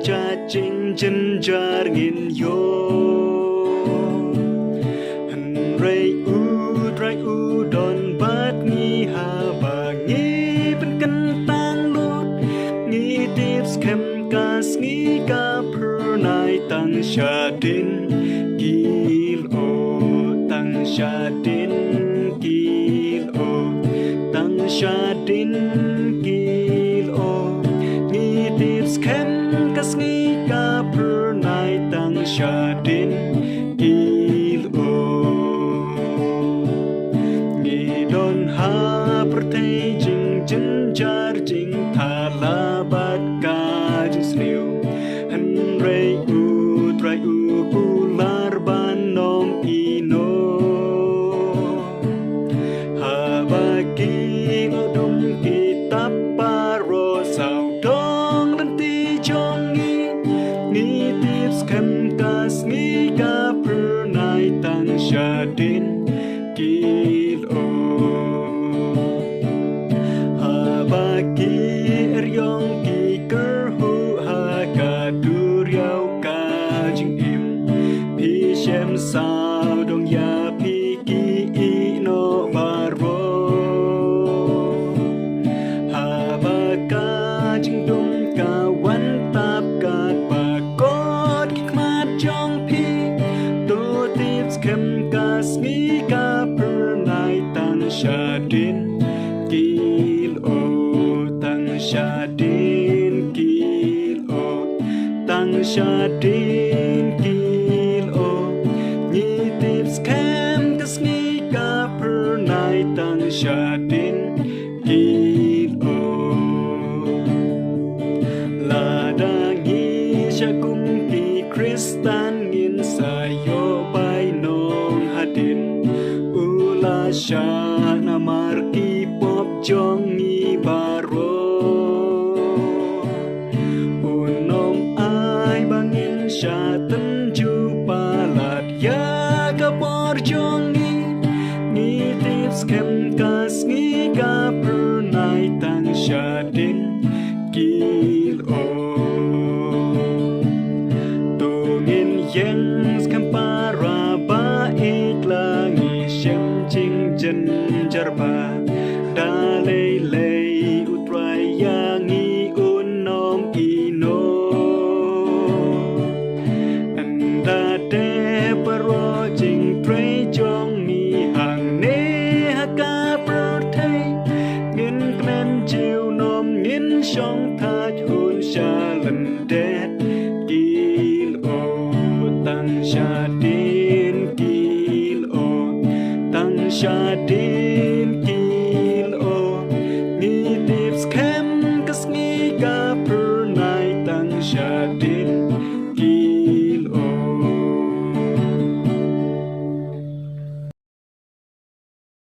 cha chinh chân jar ngin yo han rai u don bat ngi ha ba ngi ben kan tang lut ngi tips kem kas ngi ka per nai tang sha din gil o tang sha din gil o tang sha din gil o ngi tips kem kas ngi ka per nai tang sha din gil o ngi don ha per thei jing chân jar jing tha la bat ka jing sniu han rei u trai u pular ban nom ino ha ba ki lo dum ki taparo sao dong dan ti chong ngi tips kan kas ngi ka per nai tang sha din kil o ha ba ki eryong ki ker hu ha ka dur yau ka jing im pi shem sao dong ya pi ki i no baro ha ba ka jing dum ka wan tap ka pa kot ki kmat jong pi to tips kem kas ngi ka per nai tang sha din kil o tang sha din kil o tang sha din kil o ni tips kem kas ngi ka per nai tang sha din kil o la da ngi sha kum ki kristan ngin sa yo bai nong hadin ula sha na mar ki pop jong ngi baro unom ai bangin sha tan ju palat ya ka por jong ngi tips kem kas ngi ka per nai tang sha din kil o to ngin yen skam para ba iklangi shem ching jen jarba da lei utrai yangi unom ino anda de paro jing trai jong mi hang ne haka per thai ngin klen chiu nom ngin shong tha